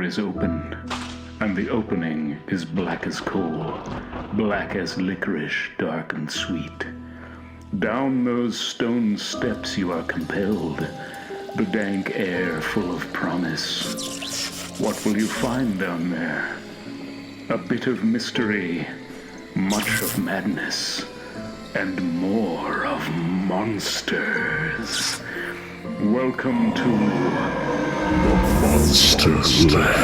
is open, and the opening is black as coal, black as licorice, dark and sweet. Down those stone steps you are compelled, the dank air full of promise. What will you find down there? A bit of mystery, much of madness, and more of monsters. Welcome to the Monster Lab.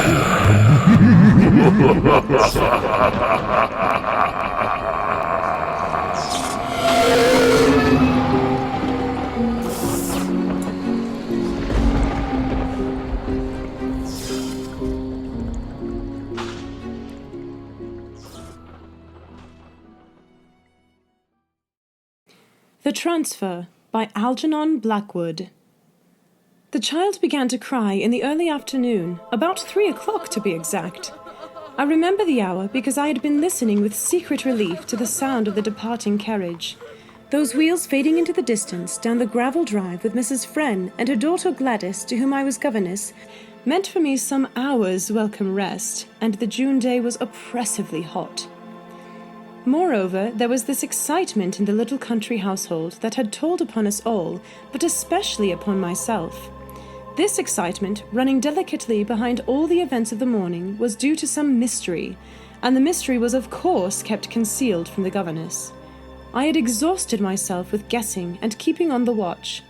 The Transfer by Algernon Blackwood. The child began to cry in the early afternoon, about 3 o'clock to be exact. I remember the hour because I had been listening with secret relief to the sound of the departing carriage. Those wheels fading into the distance down the gravel drive with Mrs. Fren and her daughter Gladys, to whom I was governess, meant for me some hours' welcome rest, and the June day was oppressively hot. Moreover, there was this excitement in the little country household that had told upon us all, but especially upon myself. This excitement, running delicately behind all the events of the morning, was due to some mystery, and the mystery was of course kept concealed from the governess. I had exhausted myself with guessing and keeping on the watch.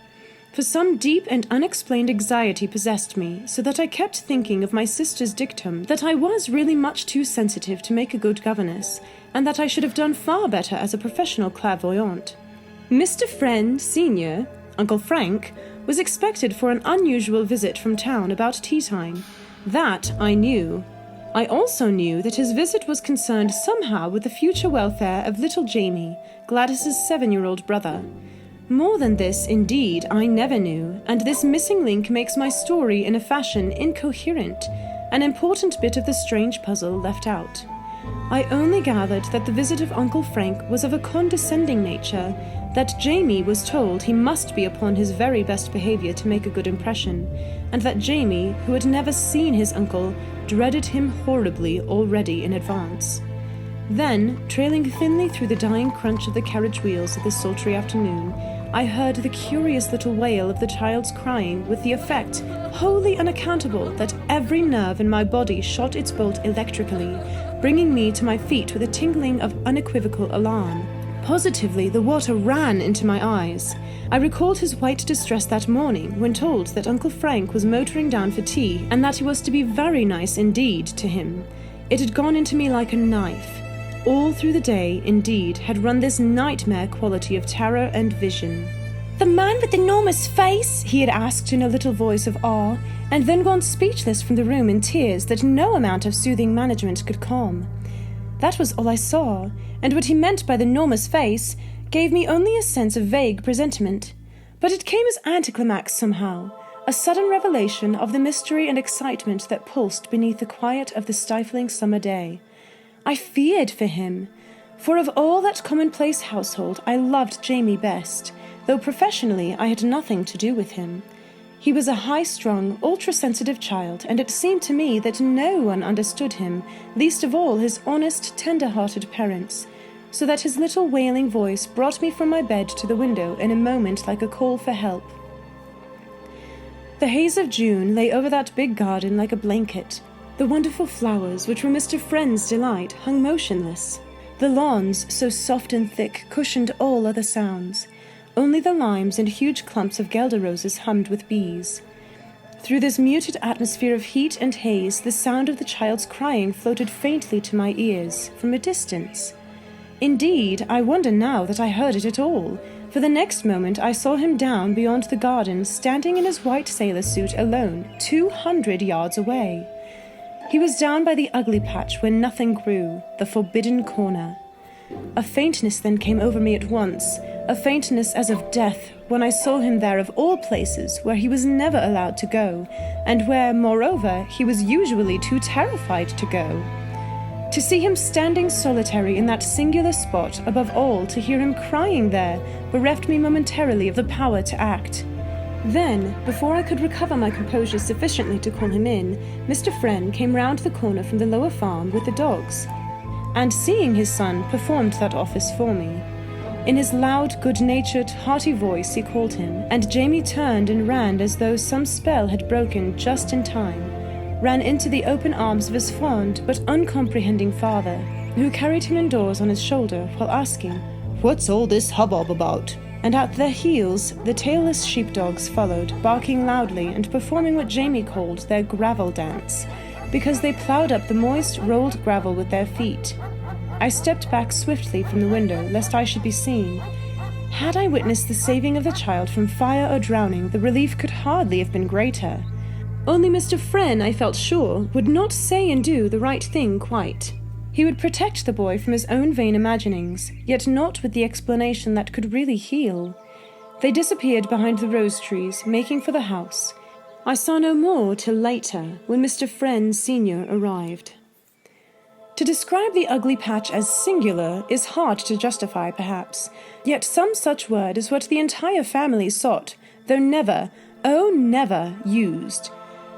For some deep and unexplained anxiety possessed me, so that I kept thinking of my sister's dictum that I was really much too sensitive to make a good governess, and that I should have done far better as a professional clairvoyante. Mr. Friend, Senior, Uncle Frank, was expected for an unusual visit from town about tea-time. That I knew. I also knew that his visit was concerned somehow with the future welfare of little Jamie, Gladys's 7-year-old brother. More than this, indeed, I never knew, and this missing link makes my story in a fashion incoherent, an important bit of the strange puzzle left out. I only gathered that the visit of Uncle Frank was of a condescending nature, that Jamie was told he must be upon his very best behavior to make a good impression, and that Jamie, who had never seen his uncle, dreaded him horribly already in advance. Then, trailing thinly through the dying crunch of the carriage wheels of the sultry afternoon, I heard the curious little wail of the child's crying with the effect, wholly unaccountable, that every nerve in my body shot its bolt electrically, bringing me to my feet with a tingling of unequivocal alarm. Positively, the water ran into my eyes. I recalled his white distress that morning when told that Uncle Frank was motoring down for tea and that he was to be very nice indeed to him. It had gone into me like a knife. All through the day, indeed, had run this nightmare quality of terror and vision. "The man with the enormous face?" he had asked in a little voice of awe, and then gone speechless from the room in tears that no amount of soothing management could calm. That was all I saw, and what he meant by the enormous face gave me only a sense of vague presentiment. But it came as anticlimax somehow, a sudden revelation of the mystery and excitement that pulsed beneath the quiet of the stifling summer day. I feared for him, for of all that commonplace household I loved Jamie best, though professionally I had nothing to do with him. He was a high-strung, ultra-sensitive child, and it seemed to me that no one understood him, least of all his honest, tender-hearted parents, so that his little wailing voice brought me from my bed to the window in a moment like a call for help. The haze of June lay over that big garden like a blanket. The wonderful flowers, which were Mr. Friend's delight, hung motionless. The lawns, so soft and thick, cushioned all other sounds. Only the limes and huge clumps of guelder roses hummed with bees. Through this muted atmosphere of heat and haze, the sound of the child's crying floated faintly to my ears, from a distance. Indeed, I wonder now that I heard it at all, for the next moment I saw him down beyond the garden, standing in his white sailor suit alone, 200 yards away. He was down by the ugly patch where nothing grew, the forbidden corner. A faintness then came over me at once, a faintness as of death, when I saw him there of all places where he was never allowed to go, and where, moreover, he was usually too terrified to go. To see him standing solitary in that singular spot, above all, to hear him crying there, bereft me momentarily of the power to act. Then, before I could recover my composure sufficiently to call him in, Mr. Friend came round the corner from the lower farm with the dogs, and seeing his son, performed that office for me. In his loud, good-natured, hearty voice he called him, and Jamie turned and ran as though some spell had broken just in time, ran into the open arms of his fond but uncomprehending father, who carried him indoors on his shoulder while asking, "What's all this hubbub about?" And at their heels, the tailless sheepdogs followed, barking loudly and performing what Jamie called their gravel dance, because they ploughed up the moist, rolled gravel with their feet. I stepped back swiftly from the window, lest I should be seen. Had I witnessed the saving of the child from fire or drowning, the relief could hardly have been greater. Only Mr. Friend, I felt sure, would not say and do the right thing quite. He would protect the boy from his own vain imaginings, yet not with the explanation that could really heal. They disappeared behind the rose trees, making for the house. I saw no more till later, when Mr. Friend Senior arrived. To describe the ugly patch as singular is hard to justify, perhaps, yet some such word is what the entire family sought, though never, oh never, used.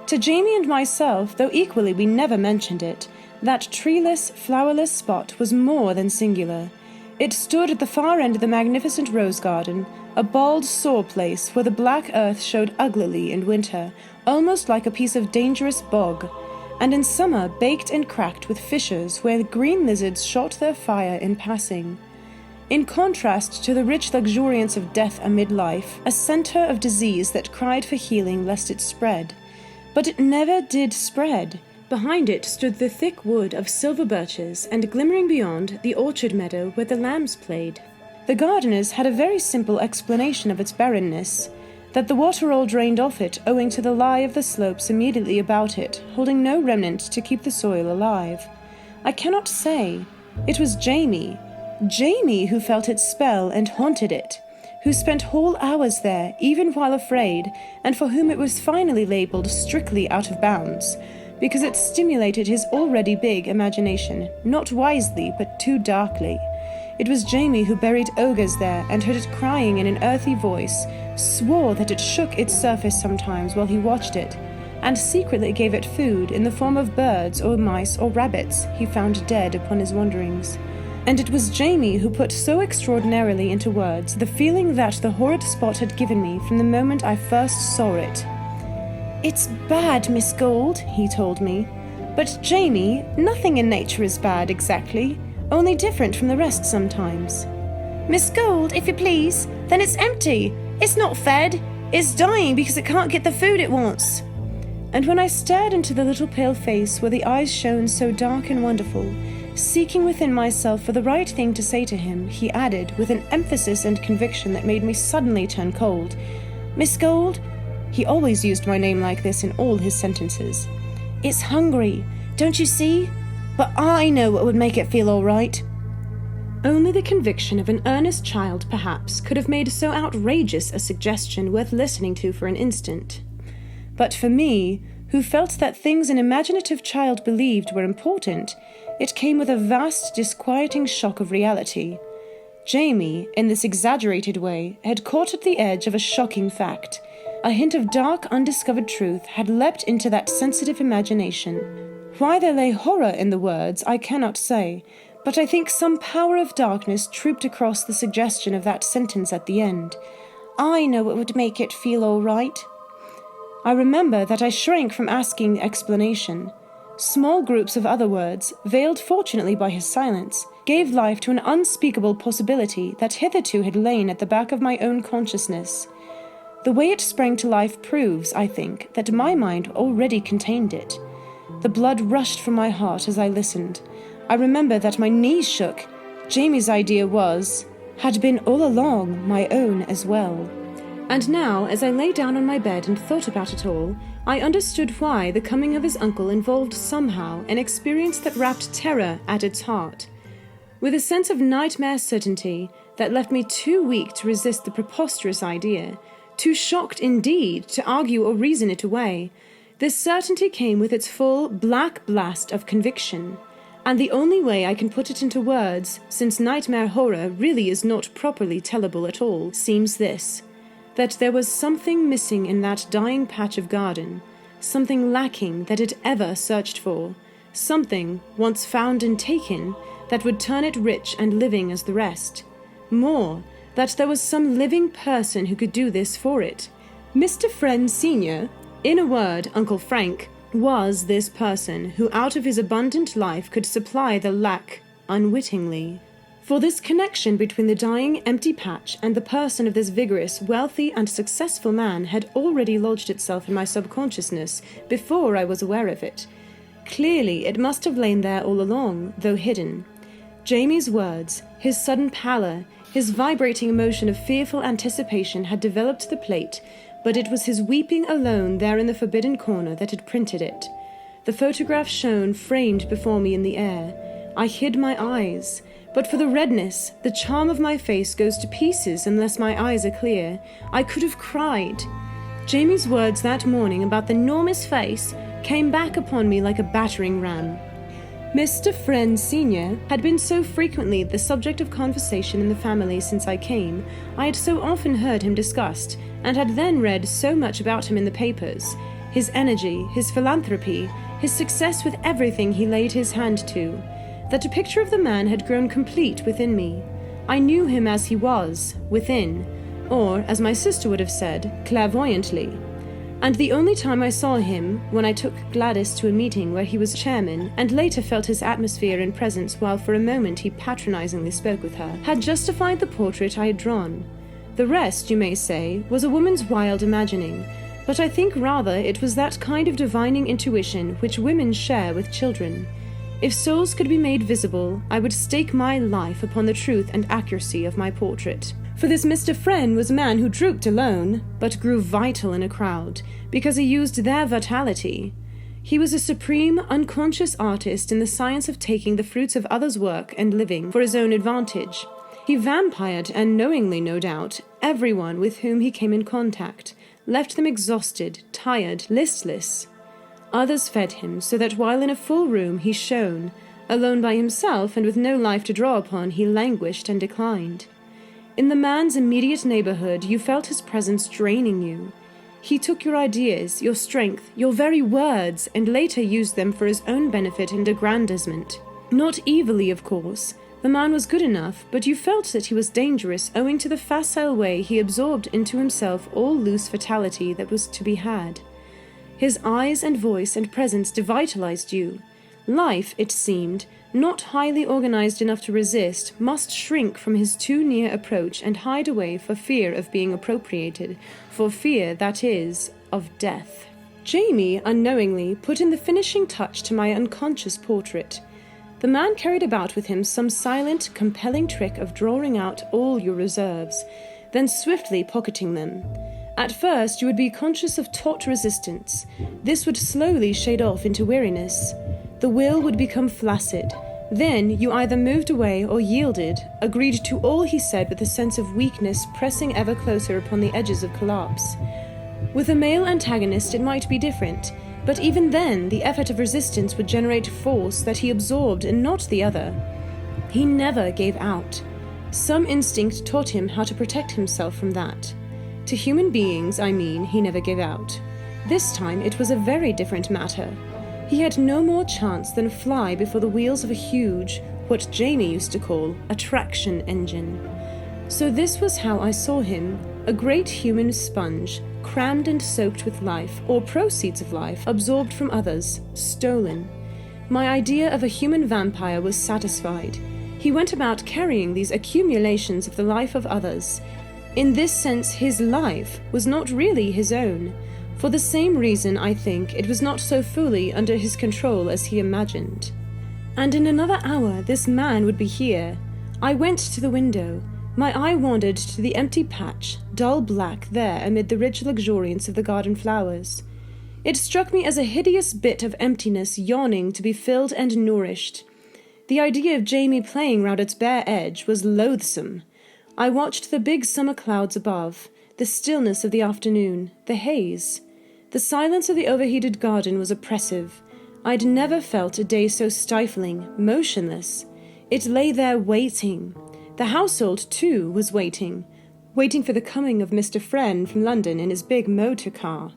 To Jamie and myself, though equally we never mentioned it, that treeless, flowerless spot was more than singular. It stood at the far end of the magnificent rose garden, a bald, sore place where the black earth showed uglily in winter, almost like a piece of dangerous bog, and in summer baked and cracked with fissures where green lizards shot their fire in passing. In contrast to the rich luxuriance of death amid life, a centre of disease that cried for healing lest it spread. But it never did spread. Behind it stood the thick wood of silver birches, and glimmering beyond, the orchard meadow where the lambs played. The gardeners had a very simple explanation of its barrenness, that the water all drained off it owing to the lie of the slopes immediately about it, holding no remnant to keep the soil alive. I cannot say. It was Jamie who felt its spell and haunted it, who spent whole hours there, even while afraid, and for whom it was finally labelled strictly out of bounds, because it stimulated his already big imagination, not wisely, but too darkly. It was Jamie who buried ogres there and heard it crying in an earthy voice, swore that it shook its surface sometimes while he watched it, and secretly gave it food in the form of birds or mice or rabbits he found dead upon his wanderings. And it was Jamie who put so extraordinarily into words the feeling that the horrid spot had given me from the moment I first saw it. "It's bad, Miss Gould," he told me. "But, Jamie, nothing in nature is bad exactly, only different from the rest sometimes." "Miss Gould, if you please, then it's empty. It's not fed. It's dying because it can't get the food it wants." And when I stared into the little pale face where the eyes shone so dark and wonderful, seeking within myself for the right thing to say to him, he added, with an emphasis and conviction that made me suddenly turn cold, "Miss Gould," he always used my name like this in all his sentences, "it's hungry, don't you see? But I know what would make it feel all right." Only the conviction of an earnest child, perhaps, could have made so outrageous a suggestion worth listening to for an instant. But for me, who felt that things an imaginative child believed were important, it came with a vast, disquieting shock of reality. Jamie, in this exaggerated way, had caught at the edge of a shocking fact. A hint of dark, undiscovered truth had leapt into that sensitive imagination. Why there lay horror in the words, I cannot say, but I think some power of darkness trooped across the suggestion of that sentence at the end. I know what would make it feel all right. I remember that I shrank from asking the explanation. Small groups of other words, veiled fortunately by his silence, gave life to an unspeakable possibility that hitherto had lain at the back of my own consciousness. The way it sprang to life proves, I think, that my mind already contained it. The blood rushed from my heart as I listened. I remember that my knees shook. Jamie's idea had been all along my own as well. And now, as I lay down on my bed and thought about it all, I understood why the coming of his uncle involved somehow an experience that wrapped terror at its heart, with a sense of nightmare certainty that left me too weak to resist the preposterous idea, too shocked indeed to argue or reason it away. This certainty came with its full black blast of conviction, and the only way I can put it into words, since nightmare horror really is not properly tellable at all, seems this. that there was something missing in that dying patch of garden, something lacking that it ever searched for, something, once found and taken, that would turn it rich and living as the rest. More, that there was some living person who could do this for it. Mr. Friend Senior, in a word, Uncle Frank, was this person who out of his abundant life could supply the lack unwittingly. For this connection between the dying empty patch and the person of this vigorous, wealthy, and successful man had already lodged itself in my subconsciousness before I was aware of it. Clearly, it must have lain there all along, though hidden. Jamie's words, his sudden pallor, his vibrating emotion of fearful anticipation had developed the plate, but it was his weeping alone there in the forbidden corner that had printed it. The photograph shone framed before me in the air. I hid my eyes. But for the redness, the charm of my face goes to pieces unless my eyes are clear. I could have cried. Jamie's words that morning about the enormous face came back upon me like a battering ram. Mr. Friend Senior had been so frequently the subject of conversation in the family since I came. I had so often heard him discussed, and had then read so much about him in the papers. His energy, his philanthropy, his success with everything he laid his hand to, that a picture of the man had grown complete within me. I knew him as he was, within, or, as my sister would have said, clairvoyantly. And the only time I saw him, when I took Gladys to a meeting where he was chairman, and later felt his atmosphere and presence while for a moment he patronizingly spoke with her, had justified the portrait I had drawn. The rest, you may say, was a woman's wild imagining, but I think rather it was that kind of divining intuition which women share with children. If souls could be made visible, I would stake my life upon the truth and accuracy of my portrait. For this Mr. Friend was a man who drooped alone, but grew vital in a crowd, because he used their vitality. He was a supreme, unconscious artist in the science of taking the fruits of others' work and living for his own advantage. He vampired, and knowingly, no doubt, everyone with whom he came in contact, left them exhausted, tired, listless. Others fed him, so that while in a full room he shone, alone by himself and with no life to draw upon, he languished and declined. In the man's immediate neighborhood, you felt his presence draining you. He took your ideas, your strength, your very words, and later used them for his own benefit and aggrandizement. Not evilly, of course. The man was good enough, but you felt that he was dangerous owing to the facile way he absorbed into himself all loose fatality that was to be had. His eyes and voice and presence devitalized you. Life, it seemed, not highly organized enough to resist, must shrink from his too near approach and hide away for fear of being appropriated, for fear, that is, of death. Jamie, unknowingly, put in the finishing touch to my unconscious portrait. The man carried about with him some silent, compelling trick of drawing out all your reserves, then swiftly pocketing them. At first, you would be conscious of taut resistance. This would slowly shade off into weariness. The will would become flaccid. Then you either moved away or yielded, agreed to all he said with a sense of weakness pressing ever closer upon the edges of collapse. With a male antagonist it might be different, but even then the effort of resistance would generate force that he absorbed and not the other. He never gave out. Some instinct taught him how to protect himself from that. To human beings, I mean, he never gave out. This time it was a very different matter. He had no more chance than fly before the wheels of a huge, what Jamie used to call, a traction engine. So this was how I saw him, a great human sponge, crammed and soaked with life, or proceeds of life, absorbed from others, stolen. My idea of a human vampire was satisfied. He went about carrying these accumulations of the life of others. In this sense, his life was not really his own. For the same reason, I think, it was not so fully under his control as he imagined. And in another hour, this man would be here. I went to the window. My eye wandered to the empty patch, dull black there amid the rich luxuriance of the garden flowers. It struck me as a hideous bit of emptiness yawning to be filled and nourished. The idea of Jamie playing round its bare edge was loathsome. I watched the big summer clouds above, the stillness of the afternoon, the haze. The silence of the overheated garden was oppressive. I'd never felt a day so stifling, motionless. It lay there waiting. The household, too, was waiting. waiting for the coming of Mr. Friend from London in his big motor car.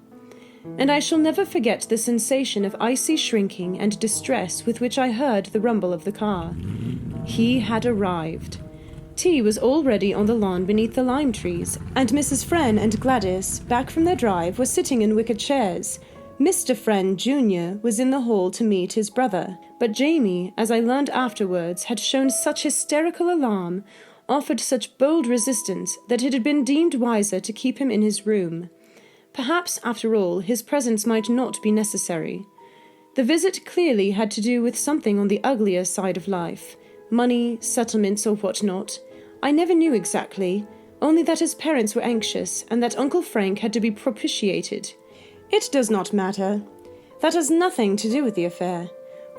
And I shall never forget the sensation of icy shrinking and distress with which I heard the rumble of the car. He had arrived. Tea was already on the lawn beneath the lime trees, and Mrs. Fren and Gladys, back from their drive, were sitting in wicker chairs. Mr. Fren, Jr. was in the hall to meet his brother, but Jamie, as I learned afterwards, had shown such hysterical alarm, offered such bold resistance, that it had been deemed wiser to keep him in his room. Perhaps, after all, his presence might not be necessary. The visit clearly had to do with something on the uglier side of life, money, settlements, or what not. I never knew exactly, only that his parents were anxious, and that Uncle Frank had to be propitiated. It does not matter. That has nothing to do with the affair.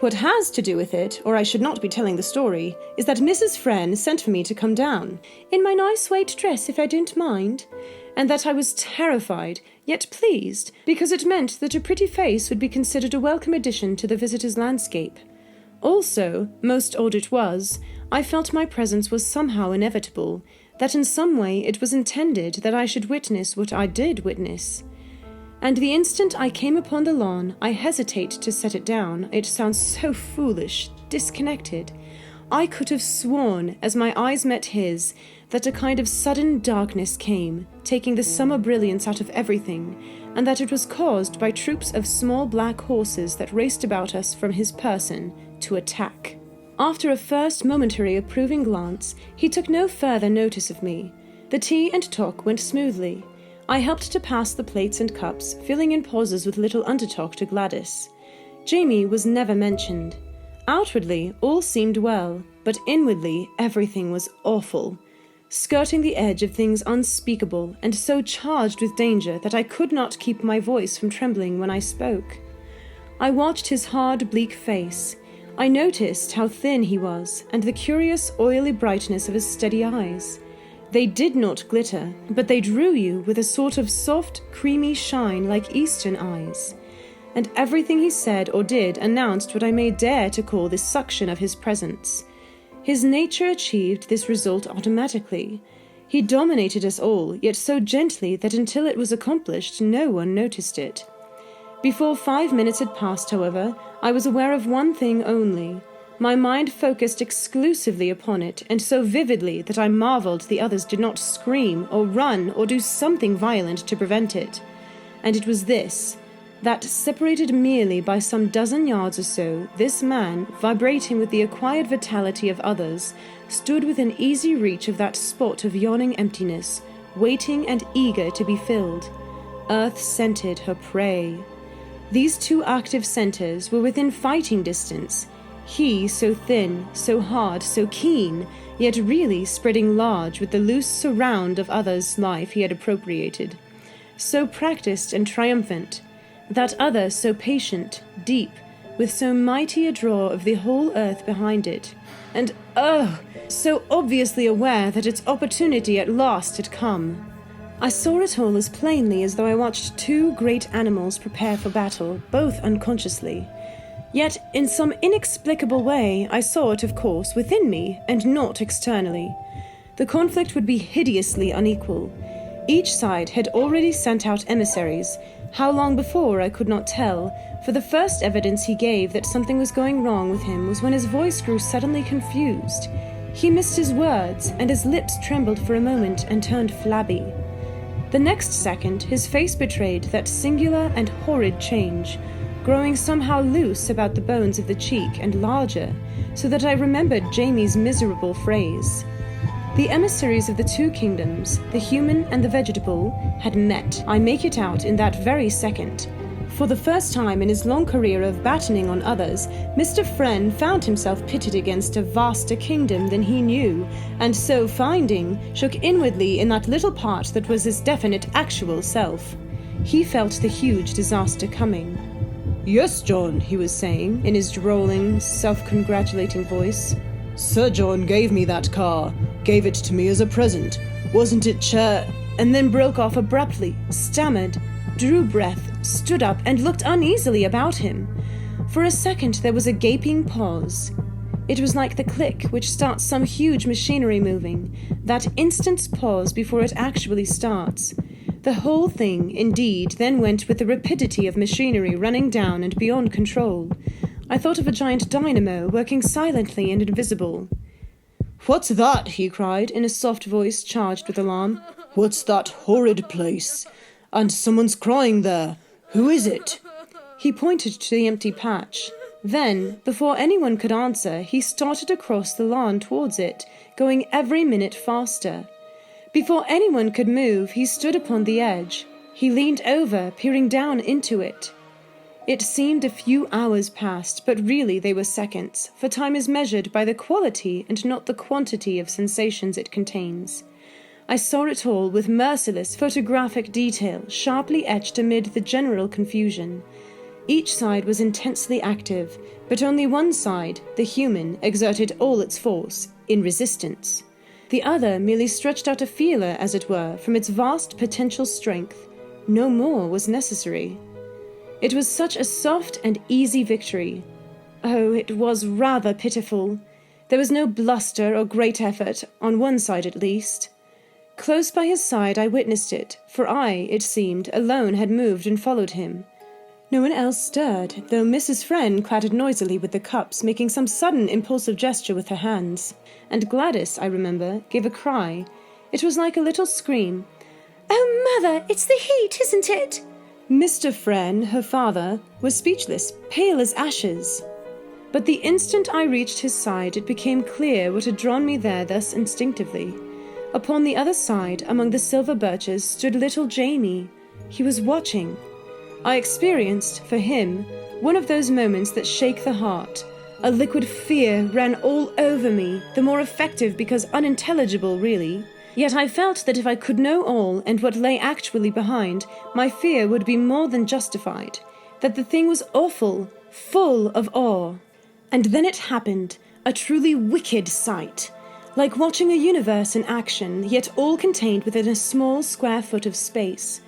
What has to do with it, or I should not be telling the story, is that Mrs. Fren sent for me to come down, in my nice white dress, if I don't mind, and that I was terrified, yet pleased, because it meant that a pretty face would be considered a welcome addition to the visitor's landscape. Also, most odd it was, I felt my presence was somehow inevitable, that in some way it was intended that I should witness what I did witness. And the instant I came upon the lawn, I hesitate to set it down, it sounds so foolish, disconnected. I could have sworn, as my eyes met his, that a kind of sudden darkness came, taking the summer brilliance out of everything, and that it was caused by troops of small black horses that raced about us from his person to attack. After a first momentary approving glance, he took no further notice of me. The tea and talk went smoothly. I helped to pass the plates and cups, filling in pauses with little undertalk to Gladys. Jamie was never mentioned. Outwardly, all seemed well, but inwardly, everything was awful, skirting the edge of things unspeakable, and so charged with danger that I could not keep my voice from trembling when I spoke. I watched his hard, bleak face. I noticed how thin he was, and the curious, oily brightness of his steady eyes. They did not glitter, but they drew you with a sort of soft, creamy shine like Eastern eyes. And everything he said or did announced what I may dare to call the suction of his presence. His nature achieved this result automatically. He dominated us all, yet so gently that until it was accomplished, no one noticed it. Before 5 minutes had passed, however, I was aware of one thing only. My mind focused exclusively upon it, and so vividly that I marveled the others did not scream or run or do something violent to prevent it. And it was this, that separated merely by some dozen yards or so, this man, vibrating with the acquired vitality of others, stood within easy reach of that spot of yawning emptiness, waiting and eager to be filled. Earth scented her prey. These two active centers were within fighting distance. He so thin, so hard, so keen, yet really spreading large with the loose surround of others' life he had appropriated. So practiced and triumphant. That other so patient, deep, with so mighty a draw of the whole earth behind it. And, so obviously aware that its opportunity at last had come. I saw it all as plainly as though I watched two great animals prepare for battle, both unconsciously. Yet, in some inexplicable way, I saw it, of course, within me, and not externally. The conflict would be hideously unequal. Each side had already sent out emissaries. How long before, I could not tell, for the first evidence he gave that something was going wrong with him was when his voice grew suddenly confused. He missed his words, and his lips trembled for a moment and turned flabby. The next second, his face betrayed that singular and horrid change, growing somehow loose about the bones of the cheek and larger, so that I remembered Jamie's miserable phrase. The emissaries of the two kingdoms, the human and the vegetable, had met. I make it out in that very second. For the first time in his long career of battening on others, Mr. Fren found himself pitted against a vaster kingdom than he knew, and so finding, shook inwardly in that little part that was his definite actual self. He felt the huge disaster coming. "Yes, John," he was saying, in his drolling, self-congratulating voice. "Sir John gave me that car, gave it to me as a present. Wasn't it and then broke off abruptly, stammered, drew breath, stood up, and looked uneasily about him. For a second there was a gaping pause. It was like the click which starts some huge machinery moving, that instant's pause before it actually starts. The whole thing, indeed, then went with the rapidity of machinery running down and beyond control. I thought of a giant dynamo working silently and invisible. "What's that?" he cried, in a soft voice charged with alarm. "What's that horrid place? And someone's crying there. Who is it?" He pointed to the empty patch. Then, before anyone could answer, he started across the lawn towards it, going every minute faster. Before anyone could move, he stood upon the edge. He leaned over, peering down into it. It seemed a few hours passed, but really they were seconds, for time is measured by the quality and not the quantity of sensations it contains. I saw it all with merciless photographic detail, sharply etched amid the general confusion. Each side was intensely active, but only one side, the human, exerted all its force, in resistance. The other merely stretched out a feeler, as it were, from its vast potential strength. No more was necessary. It was such a soft and easy victory. Oh, it was rather pitiful. There was no bluster or great effort, on one side at least. Close by his side I witnessed it, for I, it seemed, alone had moved and followed him. No one else stirred, though Mrs. Friend clattered noisily with the cups, making some sudden impulsive gesture with her hands. And Gladys, I remember, gave a cry. It was like a little scream. "Oh, Mother, it's the heat, isn't it?" Mr. Friend, her father, was speechless, pale as ashes. But the instant I reached his side, it became clear what had drawn me there thus instinctively. Upon the other side, among the silver birches, stood little Jamie. He was watching. I experienced, for him, one of those moments that shake the heart. A liquid fear ran all over me, the more effective because unintelligible, really. Yet I felt that if I could know all and what lay actually behind, my fear would be more than justified. That the thing was awful, full of awe. And then it happened, a truly wicked sight. Like watching a universe in action, yet all contained within a small square foot of space.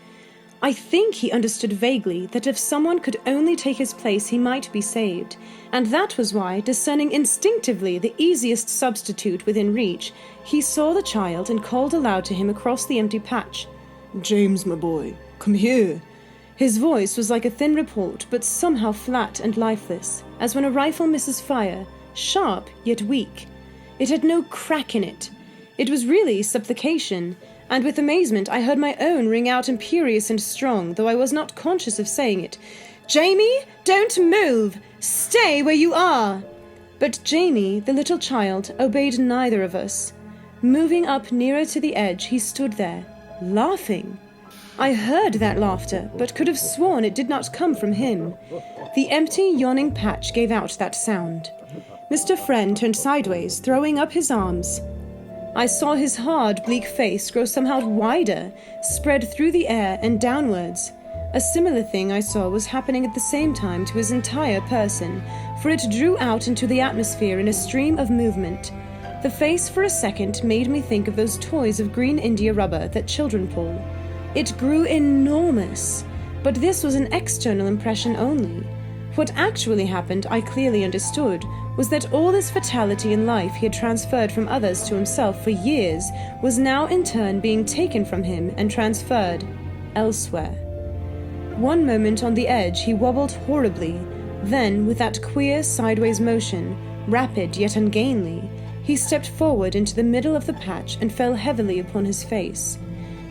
I think he understood vaguely that if someone could only take his place he might be saved, and that was why, discerning instinctively the easiest substitute within reach, he saw the child and called aloud to him across the empty patch. "James, my boy, come here." His voice was like a thin report, but somehow flat and lifeless, as when a rifle misses fire, sharp yet weak. It had no crack in it. It was really supplication, and with amazement I heard my own ring out imperious and strong, though I was not conscious of saying it. "Jamie, don't move! Stay where you are!" But Jamie, the little child, obeyed neither of us. Moving up nearer to the edge, he stood there, laughing. I heard that laughter, but could have sworn it did not come from him. The empty, yawning patch gave out that sound. Mr. Friend turned sideways, throwing up his arms. I saw his hard, bleak face grow somehow wider, spread through the air and downwards. A similar thing I saw was happening at the same time to his entire person, for it drew out into the atmosphere in a stream of movement. The face for a second made me think of those toys of green India rubber that children pull. It grew enormous, but this was an external impression only. What actually happened, I clearly understood, was that all this vitality in life he had transferred from others to himself for years was now in turn being taken from him and transferred elsewhere. One moment on the edge he wobbled horribly, then, with that queer sideways motion, rapid yet ungainly, he stepped forward into the middle of the patch and fell heavily upon his face.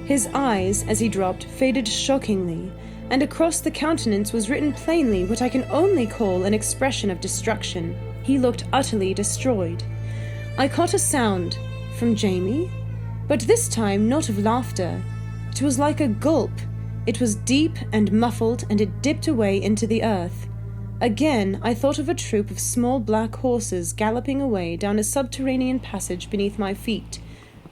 His eyes, as he dropped, faded shockingly, and across the countenance was written plainly what I can only call an expression of destruction. He looked utterly destroyed. I caught a sound from Jamie, but this time not of laughter. It was like a gulp. It was deep and muffled, and it dipped away into the earth. Again I thought of a troop of small black horses galloping away down a subterranean passage beneath my feet,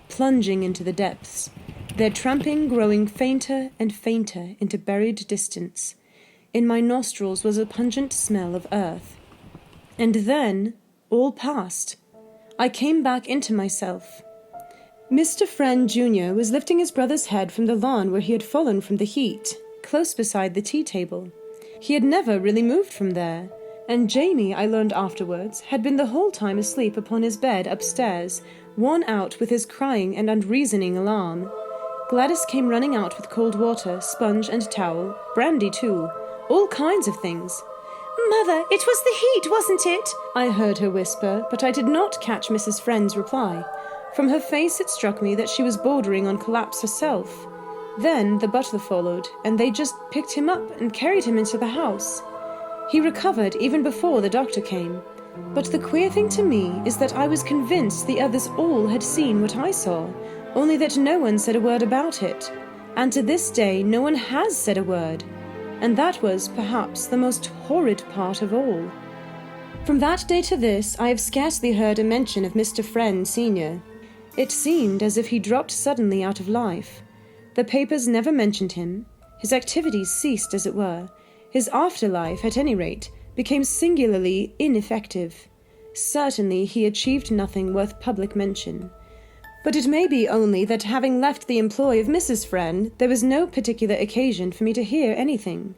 plunging into the depths, their tramping growing fainter and fainter into buried distance. In my nostrils was a pungent smell of earth. And then all passed. I came back into myself. Mr. Friend Jr. was lifting his brother's head from the lawn where he had fallen from the heat, close beside the tea table. He had never really moved from there, and Jamie, I learned afterwards, had been the whole time asleep upon his bed upstairs, worn out with his crying and unreasoning alarm. Gladys came running out with cold water, sponge and towel, brandy too, all kinds of things. "Mother, it was the heat, wasn't it?" I heard her whisper, but I did not catch Mrs. Friend's reply. From her face it struck me that she was bordering on collapse herself. Then the butler followed, and they just picked him up and carried him into the house. He recovered even before the doctor came. But the queer thing to me is that I was convinced the others all had seen what I saw, only that no one said a word about it. And to this day no one has said a word. And that was, perhaps, the most horrid part of all. From that day to this, I have scarcely heard a mention of Mr. Friend, Senior. It seemed as if he dropped suddenly out of life. The papers never mentioned him. His activities ceased, as it were. His afterlife, at any rate, became singularly ineffective. Certainly he achieved nothing worth public mention. But it may be only that having left the employ of Mrs. Friend, there was no particular occasion for me to hear anything.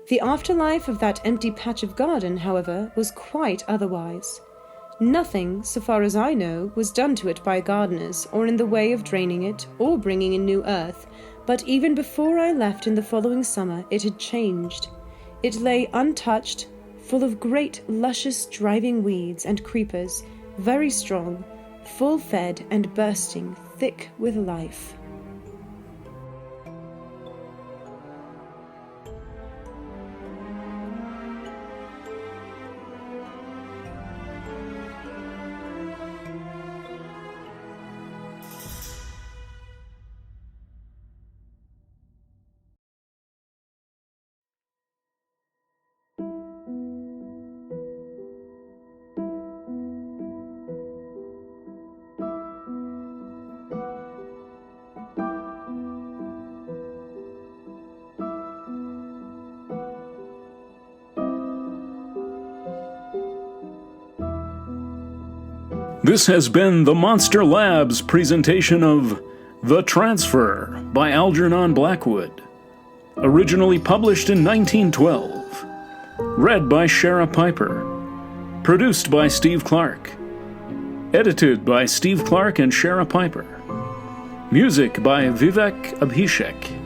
The afterlife of that empty patch of garden, however, was quite otherwise. Nothing, so far as I know, was done to it by gardeners, or in the way of draining it, or bringing in new earth, but even before I left in the following summer it had changed. It lay untouched, full of great luscious driving weeds and creepers, very strong, full-fed and bursting thick with life. This has been the Monster Lab's presentation of The Transfer by Algernon Blackwood. Originally published in 1912. Read by Shera Piper. Produced by Steve Clark. Edited by Steve Clark and Shera Piper. Music by Vivek Abhishek.